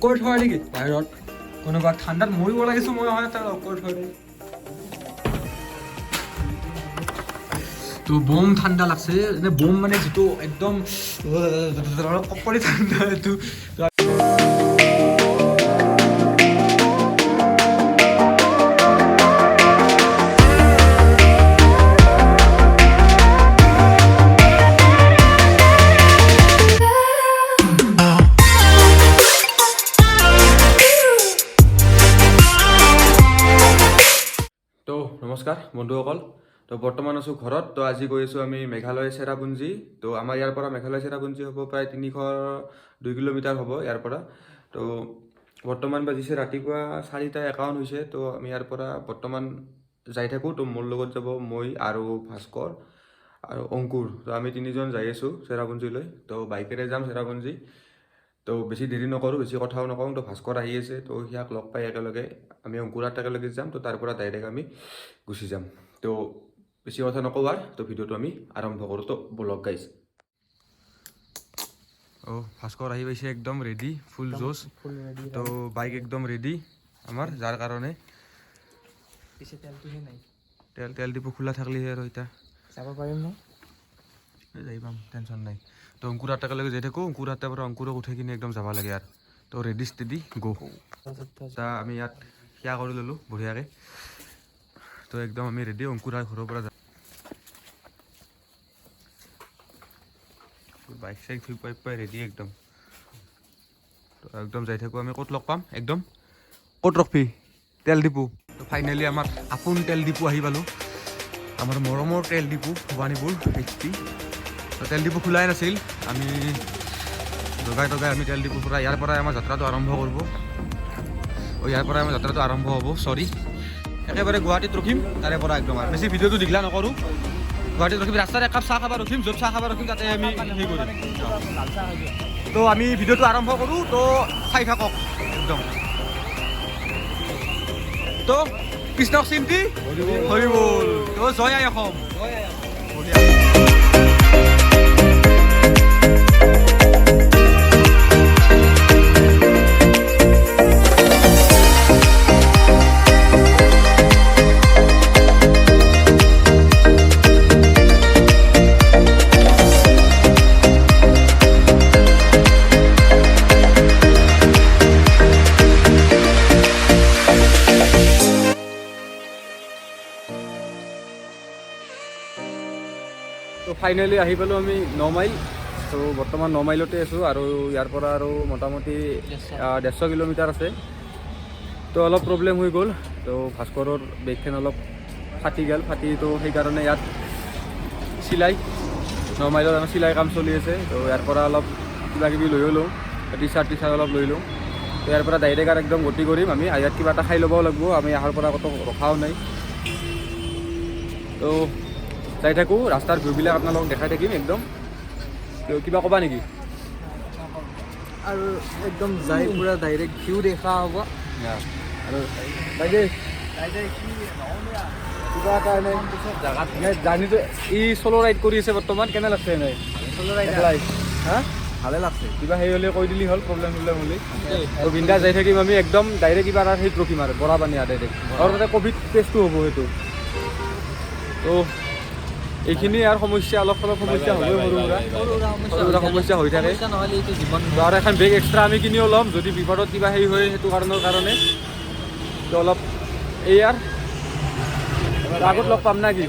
কৰি থোৱা নেকি বাহিৰত কোনোবা ঠাণ্ডাত মৰিব লাগিছো মই হয় তাৰ লগ কৰি থৈ তো বম ঠাণ্ডা লাগছে এনে বম মানে যিটো একদম কপৰি ঠাণ্ডা এইটো তো নমস্কাৰ বন্ধুসকল তো বৰ্তমান আছোঁ ঘৰত তো আজি গৈ আছোঁ আমি মেঘালয় চেৰাপুঞ্জী তো আমাৰ ইয়াৰ পৰা মেঘালয় চেৰাপুঞ্জী হ'ব প্ৰায় 302 কিলোমিটাৰ হ'ব ইয়াৰ পৰা তো বৰ্তমান বাজিছে ৰাতিপুৱা 4:51 হৈছে তো আমি ইয়াৰ পৰা বৰ্তমান যাই থাকোঁ তো মোৰ লগত যাব মই আৰু ভাস্কৰ আৰু অংকুৰ তো আমি তিনিজন যাই আছোঁ চেৰাপুঞ্জীলৈ তো বাইকেৰে যাম চেৰাপুঞ্জী তো বেছি দেৰি নকৰোঁ বেছি কথাও নকওঁ তো ভাস্কৰ আহি আছে তো সিয়াক লগ পাই একেলগে আমি অংকুৰাত একেলগে যাম তো তাৰ পৰা ডাইৰেক্ট আমি গুচি যাম তো বেছি কথা নকওঁ আৰু তো ভিডিঅ'টো আমি আৰম্ভ কৰোঁ তো ব্লগ গাইজ ভাস্কৰ আহি পাইছে একদম ৰেডি ফুল জোচ তো বাইক একদম ৰেডি আমাৰ যাৰ কাৰণে পিছে তেলটোহে নাই তেল ডিপু খোলা থাকলিহে আৰু এতিয়া যাব পাৰিম ন যাই পাম টেনশ্যন নাই তো অংকুৰাত একেলগে যাই থাকোঁ অংকুৰাত তাৰ পৰা অংকুৰক উঠাই কিনে একদম যাব লাগে আৰু তো ৰেডি ষ্টেডি গ' তা আমি ইয়াত সেয়া কৰি ল'লোঁ বঢ়িয়াকৈ তো একদম আমি ৰেডি অংকুৰাৰ ঘৰৰ পৰা যাম বাইক চাইক ফিল পাই ৰেডি একদম তো একদম যাই থাকোঁ আমি ক'ত লগ পাম একদম ক'ত ৰখবি তেল ডিপু তো ফাইনেলি আমাৰ আপোন তেল ডিপু আহি পালোঁ আমাৰ মৰমৰ তেল ডিপু ভৱানীপুৰ HP তো তেল ডিপু খোলাই নাছিল আমি জগাই আমি তেল ডিপুৰ পৰা ইয়াৰ পৰাই আমাৰ যাত্ৰাটো আৰম্ভ কৰিব ইয়াৰ পৰাই আমাৰ যাত্ৰাটো আৰম্ভ হ'ব চৰি একেবাৰে গুৱাহাটীত ৰখিম তাৰে পৰা একদম আৰু বেছি ভিডিঅ'টো দীঘলা নকৰোঁ গুৱাহাটীত ৰখিম ৰাস্তাত একাপ চাহ খাব ৰখিম য'ত চাহ খাব ৰখিম তাতে আমি সেই কৰিম তো আমি ভিডিঅ'টো আৰম্ভ কৰোঁ তো চাই থাকক একদম তো কৃষ্ণক চিন্তি হৰি বল তো জয় আই অসম তো ফাইনেলি আহি পালোঁ আমি 9 মাইল তো বৰ্তমান 9 মাইলতে আছোঁ আৰু ইয়াৰ পৰা আৰু মোটামুটি 150 কিলোমিটাৰ আছে তো অলপ প্ৰব্লেম হৈ গ'ল তো ভাস্কৰৰ বেগখন অলপ ফাটি গ'ল তো সেইকাৰণে ইয়াত চিলাই 9 মাইলত আমাৰ চিলাই কাম চলি আছে তো ইয়াৰ পৰা অলপ কিবা কিবি লৈও লওঁ টি চাৰ্ট অলপ লৈ লওঁ তো ইয়াৰ পৰা ডাইৰেক্ট আৰু একদম গতি কৰিম আমি ইয়াত কিবা এটা খাই ল'বও লাগিব আমি অহাৰ পৰা ক'তো ৰখাও নাই তো যাই থাকোঁ ৰাস্তাৰ ভিউবিলাক আপোনালোকক দেখাই থাকিম একদম কিবা ক'বা নেকি আৰু একদম যাই পুৰা ডাইৰেক্ট ভিউ দেখা হ'ব আৰু বাইদে কিবা এটা এনেই জেগাত জাৰ্ণিটো ই চ'ল' ৰাইড কৰি আছে বৰ্তমান কেনে লাগছে এনেই চ'ল' ৰাইড হা ভালে লাগছে কিবা সেই হ'লে কৈ দিলি হ'ল প্ৰব্লেম হ'লে আৰু বিন্দাছ যাই থাকিম আমি একদম ডাইৰেক্ট কিবা এটা সেইত ৰখিম আৰু বৰা পানী ডাইৰেক্ট আৰু তাতে ক'ভিড টেষ্টটো হ'ব সেইটো তো এইখিনি আৰু সমস্যা অলপ সমস্যা হ'বই সৰু সুৰা সমস্যা হৈ থাকে আৰু এখন বেগ এক্সট্ৰা আমি কিনিও ল'ম যদি বিপদত কিবা হেৰি হয় সেইটো কাৰণৰ কাৰণে তো অলপ এইয়াৰ আগত লগ পাম না কি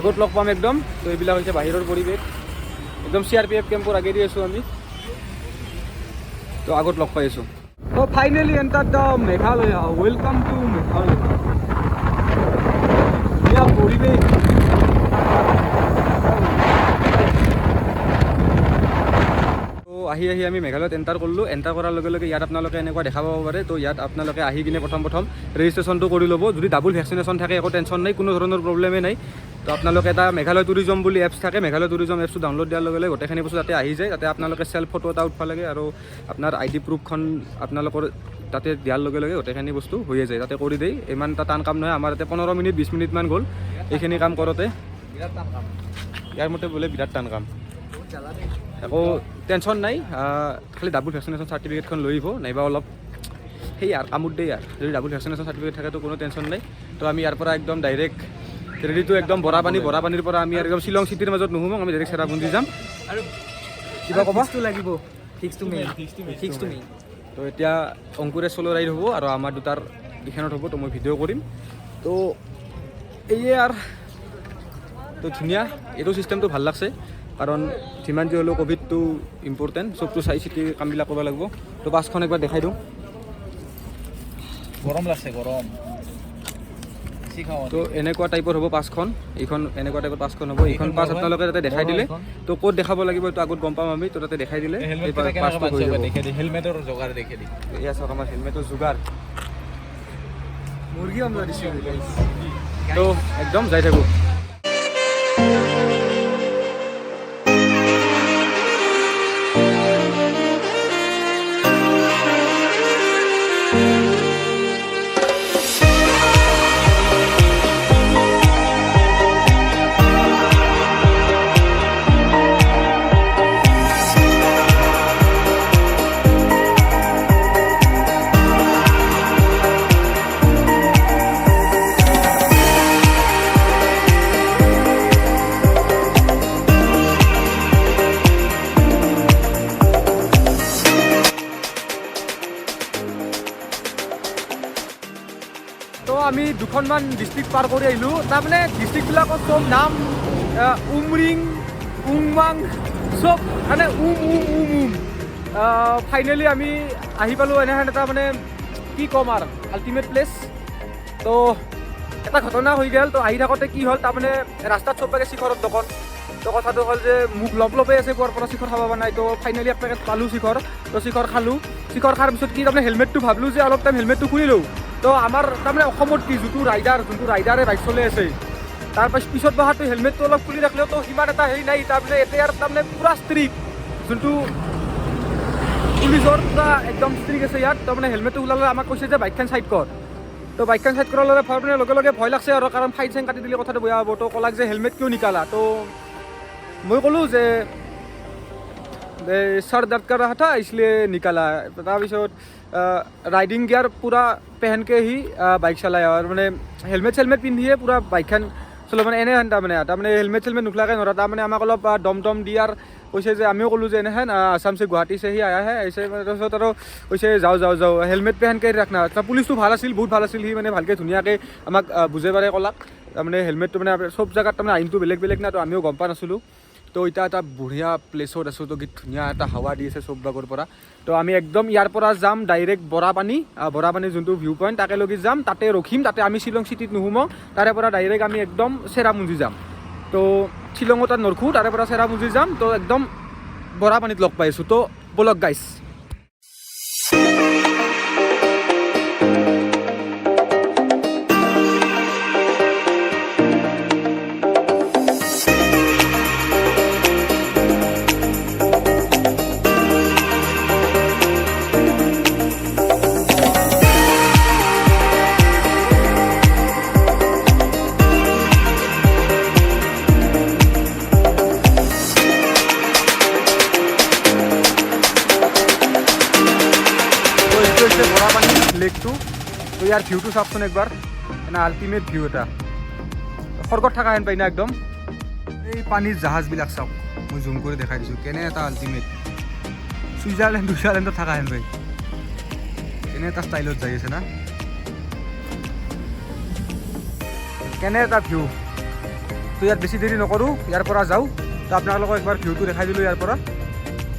আগত লগ পাম একদম তো এইবিলাক হৈছে বাহিৰৰ পৰিৱেশ একদম CRPF কেম্পৰ আগেদি আছোঁ আমি তো আগত লগ পাই আছোঁ তো finally enter the Meghalaya welcome to Meghalaya ইয়াৰ পৰিৱেশ আহি আমি মেঘালয়ত এণ্টাৰ কৰিলোঁ এণ্টাৰ কৰাৰ লগে লগে ইয়াত আপোনালোকে এনেকুৱা দেখা পাব পাৰে তো ইয়াত আপোনালোকে আহি কিনে প্ৰথম ৰেজিষ্ট্ৰেশ্যনটো কৰি ল'ব যদি ডাবল ভেকচিনেশ্যন থাকে একো টেনশ্যন নাই কোনো ধৰণৰ প্ৰব্লেমেই নাই তো আপোনালোকে এটা মেঘালয় টুৰিজম বুলি এপছ থাকে মেঘালয় টুৰিজম এপছটো ডাউনলোড দিয়াৰ লগে লগে গোটেইখিনি বস্তু তাতে আহি যায় তাতে আপোনালোকে চেল্ফ ফটো এটা উঠিব লাগে আৰু আপোনাৰ ID প্ৰুফখন আপোনালোকৰ তাতে দিয়াৰ লগে লগে গোটেইখিনি বস্তু হৈয়ে যায় তাতে কৰি দেই ইমান এটা টান কাম নহয় আমাৰ তাতে 15 মিনিট 20 মিনিটমান গ'ল এইখিনি কাম কৰোঁতে বিৰাট টান কাম ইয়াৰ মতে বোলে বিৰাট টান কাম একো টেনশ্যন নাই, খালি ডাবল ভেকচিনেশ্যন চাৰ্টিফিকেটখন লৈ আহিব, নাইবা অলপ সেই আৰু কামত দেই আৰু যদি ডাবল ভেকচিনেশ্যন চাৰ্টিফিকেট থাকে তো কোনো টেনশ্যন নাই। তো আমি ইয়াৰ পৰা একদম ডাইৰেক্ট ৰেডিটো একদম বৰাপানীৰ পৰা আমি একদম শ্বিলং চিটিৰ মাজত নোসোমাম, আমি ডাইৰেক্ট চেৰাপুঞ্জী যাম। আৰু কিবা ক'বা? লাগিব ফিক্স টু মেইন। তো এতিয়া অংকুৰে চ'ল' ৰাইড হ'ব আৰু আমাৰ দুটাৰ এইখনত হ'ব, তো মই ভিডিঅ' কৰিম। তো এইয়ে আৰু তো ধুনীয়া, এইটো ছিষ্টেমটো ভাল লাগছে, কাৰণ যিমান যি হ'লেও ক'ভিডটো ইম্পৰ্টেণ্ট, চবটো চাই চিতি কামবিলাক কৰিব লাগিব। তো বাছখন একবাৰ দেখাই দিওঁ। গৰম লাগছে গৰম। তো এনেকুৱা টাইপৰ হ'ব পাছখন, এইখন এনেকুৱা টাইপৰ পাছখন হ'ব। এইখন পাছ আপোনালোকে তাতে দেখাই দিলে, তো ক'ত দেখাব লাগিব এইটো আগত গম পাম আমি, তো তাতে দেখাই দিলে পাছটো হৈ যাব। হেলমেটৰ যোগাৰ দেখে দি এয়া চাওক আমাৰ হেলমেটৰ যোগাৰ। মুৰ্গী আমলা দিছোঁ। তো একদম যাই থাকোঁ। তো আমি দুখনমান ডিষ্ট্ৰিক্ট পাৰ কৰি আহিলোঁ। তাৰমানে ডিষ্ট্ৰিক্টবিলাকৰ চব নাম উমৰিং, উংমাং চব মানে ফাইনেলি আমি আহি পালোঁ এনেহেন এটা মানে কি ক'ম আৰু আল্টিমেট প্লেচ। তো এটা ঘটনা হৈ গ'ল। তো আহি থাকোঁতে কি হ'ল, তাৰমানে ৰাস্তাত চব পাকে শিখৰত দোকান। তো কথাটো হ'ল যে মোক লপে আছে পুৱাৰ পৰা শিখৰ খাব পৰা নাই। তো ফাইনেলি এক পেকেট পালোঁ শিখৰ। তো শিখৰ খালোঁ। শিখৰ খোৱাৰ পিছত কি তাৰমানে হেলমেটটো ভাবিলোঁ যে অলপ টাইম হেলমেটটো খুলি লওঁ। তো আমাৰ তাৰমানে অসমত কি যোনটো ৰাইডাৰে বাইক চলাই আছে, তাৰ পিছত বহাটো হেলমেটটো অলপ খুলি ৰাখিলেও তো সিমান এটা হেৰি নাই। তাৰমানে এতিয়া তাৰমানে পূৰা ষ্ট্ৰিক্ট, যোনটো পুলিচৰ পূৰা একদম ষ্ট্ৰিক্ট আছে ইয়াত। তাৰমানে হেলমেটটো ওলালে আমাক কৈছে যে বাইকখন চাইড কৰ। তো বাইকখন চাইড কৰাৰ লগে ভয় লাগছে আৰু, কাৰণ ফাইন চাইন কাটি দিলে কথাটো বেয়া হ'ব। তো ক'লাক যে হেলমেট কিয় নিকালা। তো মই ক'লোঁ যে सर दर्द कर रहा था इसलिए निकाला। তাৰপিছত ৰাইডিং গিয়াৰ পূৰা পেহেনকে সি বাইক চলায় আৰু মানে হেলমেট পিন্ধিয়ে পূৰা বাইকখন চলাব। মানে এনেহেন তাৰমানে হেলমেট নোখোলাকৈ নৰা। তাৰমানে আমাক অলপ দম দিয়াৰ কৈছে যে, আমিও ক'লোঁ যে এনেহেন আসাম से गुवाहाटी से ही आया है ऐसे। তাৰপিছত আৰু কৈছে যাওঁ হেলমেট পেহেনকে ৰাখনা। পুলিচটো ভাল আছিল, বহুত ভাল আছিল। সি মানে ভালকৈ ধুনীয়াকৈ আমাক বুজাই পাৰে ক'লাক। তাৰমানে হেলমেটটো মানে চব জেগাত তাৰমানে আইনটো বেলেগ না, তো আমিও গম পোৱা নাছিলোঁ। তো এতিয়া এটা বঢ়িয়া প্লেছত আছোঁ। তো ধুনীয়া এটা হাৱা দি আছে চব বাগৰ পৰা। তো আমি একদম ইয়াৰ পৰা যাম ডাইৰেক্ট বৰাপানী যোনটো ভিউ পইণ্ট তাকে লগি যাম, তাতে ৰখিম। তাতে আমি শ্বিলং চিটিত নোসোমাওঁ, তাৰে পৰা ডাইৰেক্ট আমি একদম চেৰাপুঞ্জী যাম। তো শ্বিলঙত তাত নৰখোঁ, তাৰে পৰা চেৰাপুঞ্জী যাম। তো একদম বৰাপানীত লগ পাইছোঁ। তো ব'লক গাইছ। বৰাপানী লেকটো। তো ইয়াৰ ভিউটো চাওকচোন একবাৰ, এনে আল্টিমেট ভিউ এটা। স্বৰ্গত থকা হেন পাই না একদম। এই পানীৰ জাহাজবিলাক চাওক, মই জুম কৰি দেখাই দিছোঁ, কেনে এটা আল্টিমেট ছুইজাৰলেণ্ডত থকা হেন পাই। কেনে এটা ষ্টাইলত যাই আছে না, কেনে এটা ভিউ। তো ইয়াত বেছি দেৰি নকৰোঁ, ইয়াৰ পৰা যাওঁ। তো আপোনালোকক একবাৰ ভিউটো দেখাই দিলোঁ ইয়াৰ পৰা।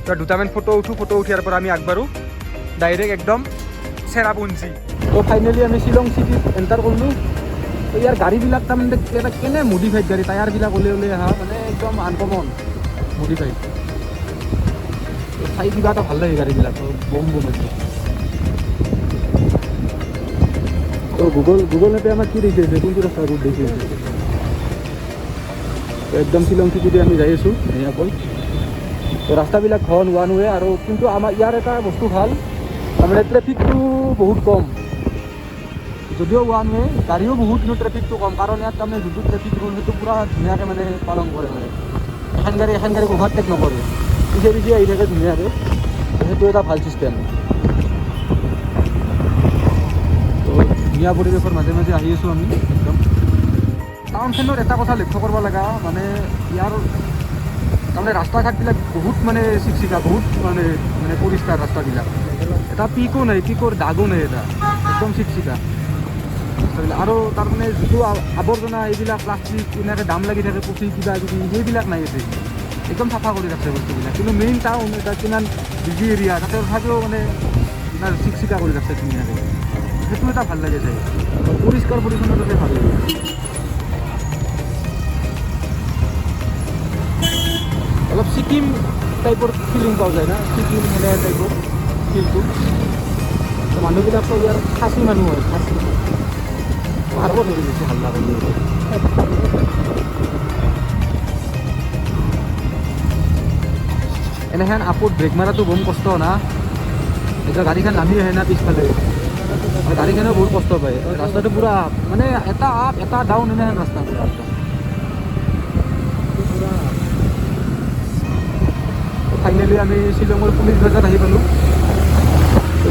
তো দুটামান ফটো উঠি ইয়াৰ পৰা আমি আগবাঢ়োঁ ডাইৰেক্ট একদম চেৰাপুঞ্জী। তো ফাইনেলি আমি শ্বিলং চিটিত এণ্টাৰ কৰিলোঁ। তো ইয়াৰ গাড়ীবিলাক তাৰমানে এটা কেনে মডিফাইড গাড়ী, টায়াৰবিলাক ওলাই অহা মানে একদম আনকমন মডিফাইড। চাই কিবা এটা ভাল লাগে গাড়ীবিলাক, বম আছে। তো গুগল মেপে আমাক কি দেখিছে, কোনটো ৰাস্তা ৰুট দেখিছে। তো একদম শ্বিলং চিটিতে আমি যাই আছোঁ ধুনীয়াকৈ। তো ৰাস্তাবিলাক ঘন ওৱান ৱে, আৰু কিন্তু আমাৰ ইয়াৰ এটা বস্তু ভাল, তাৰমানে ট্ৰেফিকটো বহুত কম। যদিও ওৱান ৱে গাড়ীও বহুত, কিন্তু ট্ৰেফিকটো কম, কাৰণ ইয়াত তাৰমানে যোনটো ট্ৰেফিক ৰুল সেইটো পূৰা ধুনীয়াকৈ মানে পালন কৰে। মানে এখন গাড়ী অভাৰটেক নকৰে। পিছে পিছে আহি থাকে ধুনীয়াকৈ, সেইটো এটা ভাল ছিষ্টেম। তো ধুনীয়া পৰিৱেশৰ মাজে মাজে আহি আছোঁ আমি একদম। টাউনখনত এটা কথা লক্ষ্য কৰিব লগা, মানে ইয়াৰ তাৰমানে ৰাস্তা ঘাটবিলাক বহুত মানে চিকচিকা, বহুত মানে মানে পৰিষ্কাৰ ৰাস্তাবিলাক। এটা পিকো নাই, পিকৰ দাগো নাই, এটা একদম চিকচিকা ৰাস্তাবিলাক। আৰু তাৰমানে যিটো আৱৰ্জনা এইবিলাক প্লাষ্টিক এনেকৈ দাম লাগি থাকে, পুচি কিবা কিবি সেইবিলাক নাই ইয়াতে, একদম চাফা কৰি ৰাখছে বস্তুবিলাক। কিন্তু মেইন টাউন এটা কিমান বিজি এৰিয়া, তাতে তথাপিও মানে ইমান চিকচিকা কৰি ৰাখছে ধুনীয়াকৈ। সেইটো এটা ভাল লাগে চাই, পৰিষ্কাৰ পৰিচ্ছন্নতাতে ভাল লাগে। অলপ ছিকিম টাইপৰ ফিলিং পোৱা যায় না, ছিকিম হিমালয় টাইপৰ ফিলটো। মানুহবিলাকতো ইয়াৰ খাচী মানুহ হয়, খাচী পাহাৰত ধৰি বেছি ভাল লাগে। এনেহেন আপত ব্ৰেক মাৰাটো বহুত কষ্ট না, এতিয়া গাড়ীখন নামি আহে না পিছফালে, গাড়ীখনেও বহুত কষ্ট পায়। ৰাস্তাটো পূৰা মানে এটা আপ এটা ডাউন এনেহেন ৰাস্তা পূৰা একদম। ফাইনেলি আমি শ্বিলঙৰ পুলিচ বজাৰত আহি পালোঁ।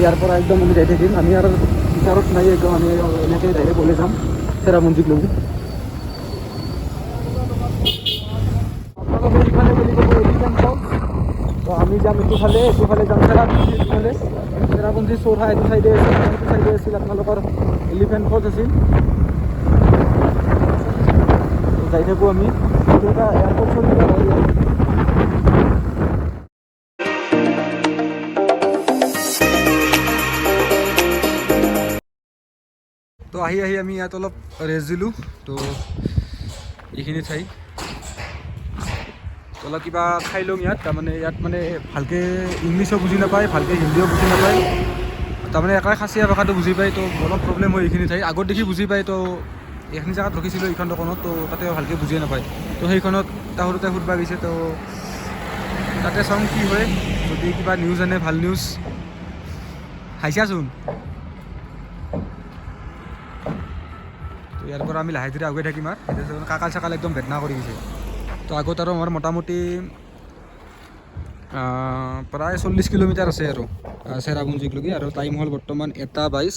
ইয়াৰ পৰা একদম আমি যাই থাকিম, আমি আৰু ভিতৰত নাই, একদম আমি এনেকৈ ডাইৰেক্ট গ'লে যাম চেৰাপুঞ্জীক লৈ। আপোনালোকে ইফালে গ'লে ক'ব এলিফেণ্ট ফলছ, তো আমি যাম এইটোফালে যাম চেৰাপুঞ্জী, এইটোফালে চেৰাপুঞ্জী চৌহা এইটো চাইডে আছিল, এইটো চাইডে আছিল আপোনালোকৰ এলিফেণ্ট ফলছ আছিল। যাই থাকোঁ আমি, এইটো এটা এয়াৰপৰ্ট চলিব হয়। তো আহি আমি ইয়াত অলপ ৰেষ্ট দিলোঁ। তো এইখিনি ঠাই অলপ কিবা খাই লওঁ ইয়াত, তাৰমানে ইয়াত মানে ভালকৈ ইংলিছো বুজি নাপায়, ভালকৈ হিন্দীও বুজি নাপায়, তাৰমানে একাই খাচীয়া ভাষাটো বুজি পায়। তো অলপ প্ৰব্লেম হয় এইখিনি ঠাই। আগত দেখি বুজি পায়, তো এইখিনি জেগাত ৰখিছিলোঁ এইখন দোকানত, তো তাতে ভালকৈ বুজিয়ে নাপায়। তো সেইখনত সৰুতে সুধিব গৈছে, তো তাতে চাওঁ কি হয়, যদি কিবা নিউজ আনে ভাল নিউজ। হাইছাচোন। তো ইয়াৰ পৰা আমি লাহে ধীৰে আগুৱাই থাকিম। আৰু এতিয়া কাকাল চাকাল একদম বেদনা কৰি দিছে। তো আগত আৰু আমাৰ মোটামুটি প্ৰায় 40 কিলোমিটাৰ আছে আৰু চেৰাপুঞ্জীক লগি, আৰু টাইম হ'ল বৰ্তমান 1:22।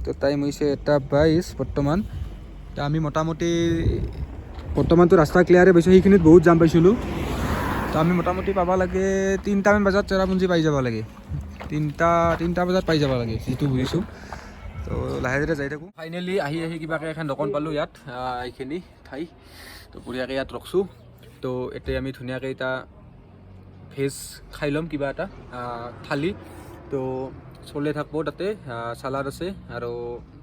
তো টাইম হৈছে 1:22 বৰ্তমান। তো আমি মোটামুটি বৰ্তমানটো ৰাস্তা ক্লিয়াৰে পাইছোঁ, সেইখিনিত বহুত জাম পাইছিলোঁ। তো আমি মোটামুটি পাব লাগে 3টামান বজাত চেৰাপুঞ্জী পাই যাব লাগে, 3টা বজাত পাই যাব লাগে যিটো বুজিছোঁ। তো লাহে ধীৰে যাই থাকোঁ। ফাইনেলি আহি কিবাকৈ এখন দোকান পালোঁ ইয়াত, এইখিনি ঠাই। তো বঢ়িয়াকৈ ইয়াত ৰখছোঁ। তো এতিয়া আমি ধুনীয়াকৈ এটা ভেজ খাই ল'ম, কিবা এটা থালি। তো চলে থাকিব, তাতে চালাড আছে আৰু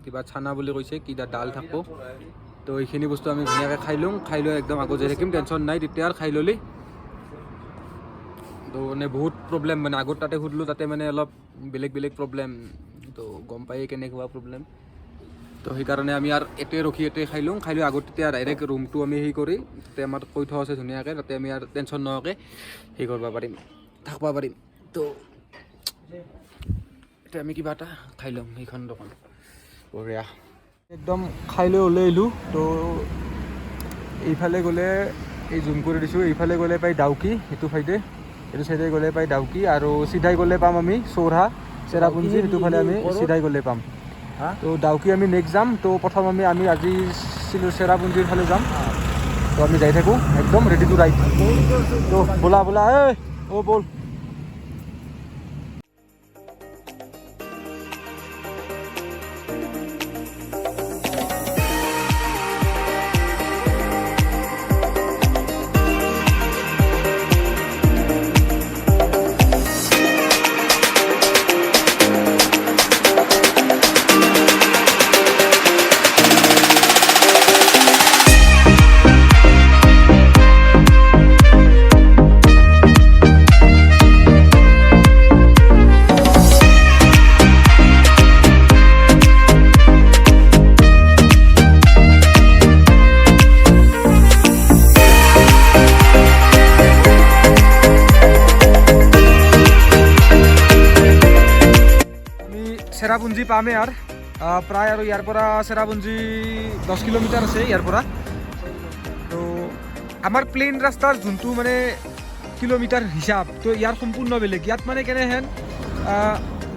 কিবা চানা বুলি কৈছে, কিবা ডাল থাকিব। তো এইখিনি বস্তু আমি ধুনীয়াকৈ খাই লওঁ, খাই লৈ একদম আগত যাই থাকিম, টেনশ্যন নাই তেতিয়া আৰু খাই ল'লি। তো মানে বহুত প্ৰব্লেম, মানে আগত তাতে সুধিলোঁ, তাতে মানে অলপ বেলেগ প্ৰব্লেম, তো গম পায়েই কেনেকুৱা প্ৰব্লেম। তো সেইকাৰণে আমি আৰু এতে ৰখি খাই লওঁ, খাই লৈ আগত তেতিয়া ডাইৰেক্ট ৰুমটো আমি সেই কৰি, তাতে আমাৰ কৈ থোৱা আছে ধুনীয়াকৈ, তাতে আমি আৰু টেনশ্যন নোহোৱাকৈ সেই কৰিব পাৰিম, থাকিব পাৰিম। তো এতিয়া আমি কিবা এটা খাই ল'ম সেইখন দোকান। বঢ়িয়া একদম খাই লৈ ওলাই আহিলোঁ। তো এইফালে গ'লে এই জুম কৰি দিছোঁ, এইফালে গ'লে পাই ডাউকি, এইটো চাইডে গ'লে পাই ডাউকি, আৰু চিধাই গ'লে পাম আমি চৌহা চেৰাপুঞ্জী, সেইটোফালে আমি চিধাই গ'লে পাম। তো ডাউকি আমি নেক্সট যাম। তো প্ৰথম আমি আজি চেৰাপুঞ্জীৰ ফালে যাম। তো আমি যাই থাকোঁ একদম ৰেডি টু ৰাইড। তো ব'লা ব'ল। চেৰাপুঞ্জী পামেই আৰু প্ৰায়, আৰু ইয়াৰ পৰা চেৰাপুঞ্জী 10 কিলোমিটাৰ আছে ইয়াৰ পৰা। তো আমাৰ প্লেইন ৰাস্তাৰ যোনটো মানে কিলোমিটাৰ হিচাপ তো ইয়াৰ সম্পূৰ্ণ বেলেগ ইয়াত মানে কেনেহেন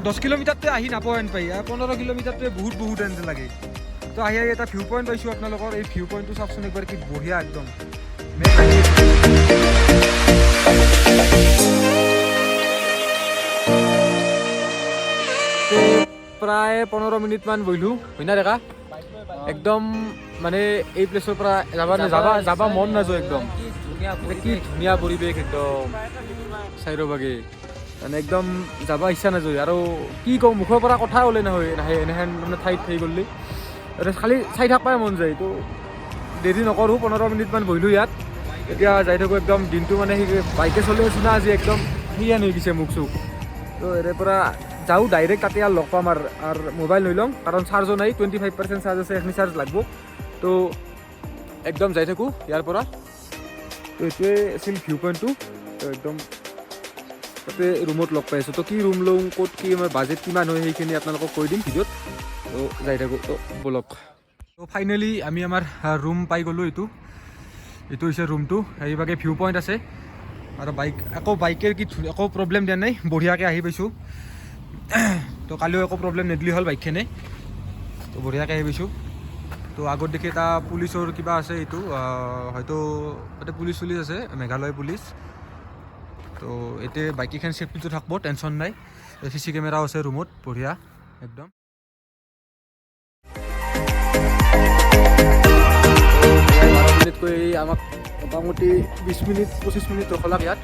10 কিলোমিটাৰতে আহি নাপাওঁ হেন পাই 15 কিলোমিটাৰতে বহুত হেন লাগে তো আহি এটা ভিউ পইণ্ট পাইছোঁ আপোনালোকৰ এই ভিউ পইণ্টটো চাওকচোন একবাৰ কি বঢ়িয়া একদম প্ৰায় 15 মিনিটমান বহিলোঁ হয় না ডেকা একদম মানে এই প্লেচৰ পৰা যাবা মন নাযায় একদম কি ধুনীয়া পৰিৱেশ একদম চাইৰবাগে মানে একদম যাব ইচ্ছা নাযায় আৰু কি কওঁ মুখৰ পৰা কথা ওলাই নাহে এনেহেন মানে ঠাইত থাকি গ'লি খালি চাই থাকিবই মন যায় তো দেৰি নকৰোঁ 15 মিনিটমান বহিলোঁ ইয়াত এতিয়া যাই থাকোঁ একদম দিনটো মানে বাইকে চলি আছোঁ না আজি একদম হিয়ান হৈ গৈছে মুখ চুখ তো ইয়াৰে পৰা যাওঁ ডাইৰেক্ট তাতে আৰু লগ পাম আৰু মোবাইল লৈ ল'ম কাৰণ চাৰ্জো নাই 25% চাৰ্জ আছে এইখিনি চাৰ্জ লাগব তো একদম যাই থাকোঁ ইয়াৰ পৰা তো এইটোৱে আছিল ভিউ পইণ্টটো তো একদম তাতে ৰুমত লগ পাই আছোঁ তো কি ৰুম লওঁ ক'ত কি আমাৰ বাজেট কিমান হয় সেইখিনি আপোনালোকক কৈ দিম ভিডিঅ'ত তো যাই থাকোঁ তো ব'লক তো ফাইনেলি আমি আমাৰ ৰুম পাই গ'লোঁ এইটো হৈছে ৰুমটো এইভাগে ভিউ পইণ্ট আছে আৰু বাইকেৰ কি একো প্ৰব্লেম দিয়া নাই বঢ়িয়াকৈ আহি পাইছোঁ তো কালিও একো প্ৰব্লেম নিদিলি হ'ল বাইকখনে তো বঢ়িয়াকৈ আহি পাইছোঁ তো আগত দেখি এটা পুলিচৰ কিবা আছে এইটো হয়তো তাতে পুলিচ আছে মেঘালয় পুলিচ তো এতিয়া বাইককেইখন চেফটিটো থাকিব টেনশ্যন নাই CC কেমেৰাও আছে ৰুমত বঢ়িয়া একদম কৈ আমাক মোটামুটি 20 মিনিট 25 মিনিট ৰখলাক ইয়াত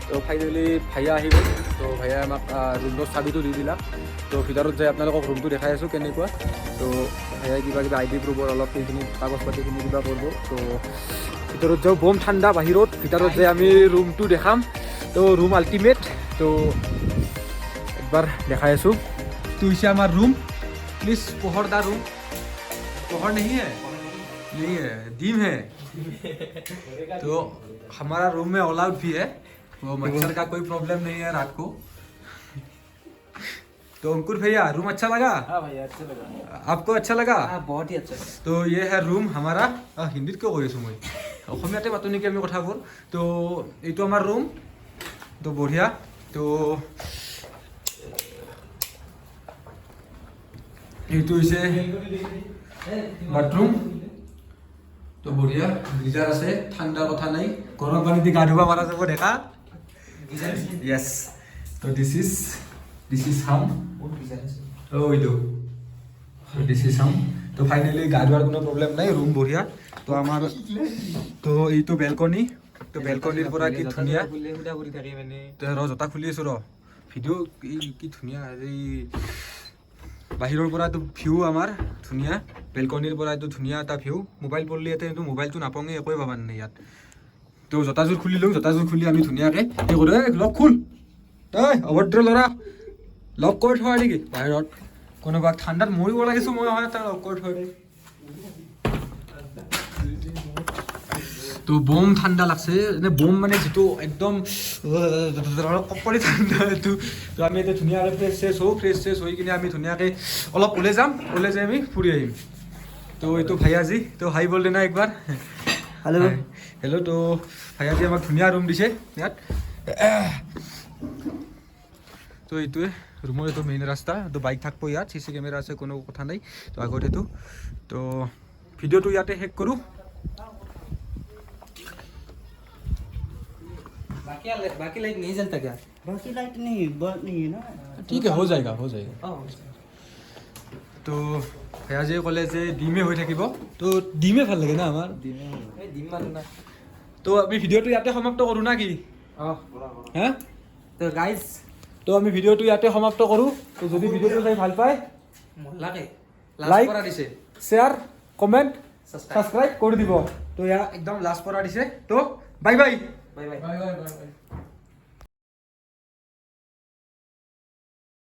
তো ফাইনেলি ভাইয়া আহি গ'ল তো ভাইয়া আমাক ৰুমটোৰ চাবিটো দি দিলাক তো ভিতৰত যাই আপোনালোকক ৰুমটো দেখাই আছোঁ কেনেকুৱা তো ভাইয়াই কিবা ID প্ৰুফৰ অলপ সেইখিনি কাগজ পাতিখিনি কিবা কৰিব তো ভিতৰত যাওঁ বম ঠাণ্ডা বাহিৰত ভিতৰত যাই আমি ৰুমটো দেখাম তো ৰুম আল্টিমেট তো একবাৰ দেখাই আছোঁ তো হৈছে আমাৰ ৰুম প্লিজ পোহৰদাৰ ৰুম पोहर नहीं है डीम है तो हमारा रूम में ऑल आउट भी है वो मच्छर का कोई प्रॉब्लम नहीं है रात को तो अंकुर भैया रूम अच्छा लगा हाँ भैया अच्छा लगा आपको अच्छा लगा हाँ बहुत ही अच्छा लगा तो ये है रूम हमारा हिंदी क्यों কৈ আছোঁ মই অসমীয়াতে মাতো নেকি আমি কথাবোৰ তো এইটো আমাৰ ৰুম তো বঢ়িয়া তো এইটো হৈছে বাথৰুম তো বঢ়িয়া গিজাৰ আছে ঠাণ্ডা কথা নাই গৰম পানী দি গা ধুবা মাৰা যাব দেখা য়েছ তো দিছ ইজ হাম এইটো দিছ ইজ হাম তো ফাইনেলি গা ধোৱাৰ কোনো প্ৰব্লেম নাই ৰুম বঢ়িয়া তো আমাৰ তো এইটো বেলকনি তো বেলকনিৰ পৰা কি ধুনীয়া তো জোতা খুলি আছোঁ ভিডিঅ' কি ধুনীয়া এই বাহিৰৰ পৰা এইটো ভিউ আমাৰ ধুনীয়া বেলকনিৰ পৰা এইটো ধুনীয়া এটা ভিউ মোবাইল পঢ়লি ইয়াতে কিন্তু মোবাইলটো নাপাওঁগৈ একোৱে পাবা নাই ইয়াত তো জোতাযোৰ খুলি লওঁ জোতাযোৰ খুলি আমি ধুনীয়াকৈ এই কৰোঁ লগ খোল তই অভদ্ৰ ল'ৰা লগ কৰি থোৱা নেকি বাহিৰত কোনোবাক ঠাণ্ডাত মৰিব লাগিছোঁ মই হয় তাক লগ কৰি থৈ দে তো বম ঠাণ্ডা লাগছে এনে বম মানে যিটো একদম কপৰি ঠাণ্ডা এইটো তো আমি এতিয়া ধুনীয়াকৈ ফ্ৰেছ হৈ কিনে আমি ধুনীয়াকৈ অলপ ওলাই যাম ওলাই যাই আমি ফুৰি আহিম তো এইটো ভাইয়াজি তো হাই বল দে না একবাৰ হেল্ল' তো ভাইয়াজি আমাক ধুনীয়া ৰুম দিছে ইয়াত তো এইটোৱে ৰুমৰ এইটো মেইন ৰাস্তা তো বাইক থাকিব ইয়াত CC কেমেৰা আছে কোনো কথা নাই তো আগত এইটো তো ভিডিঅ'টো ইয়াতে শেষ কৰোঁ बाकी लाइट नहीं जलता क्या बाकी लाइट नहीं बंद नहीं है ना ठीक है हो जाएगा তো ভैया ক'লে যে ডিমে হৈ থাকিব তো ডিমে ভাল লাগে না আমাৰ डिम मारना তো আমি ভিডিঅ'টো ইয়াতে সমাপ্ত কৰোঁ না কি হা तो गाइस তো আমি ভিডিঅ'টো ইয়াতে সমাপ্ত কৰোঁ তো যদি ভিডিঅ'টো চাই ভাল পায় लागे লাইক करा दिसे শ্বেয়াৰ কমেণ্ট Subscribe. ছাবস্ক্ৰাইব কৰি দিব তো ইয়াৰ একদম লাষ্ট পৰা দিছে তো বাই বাই बाय बाय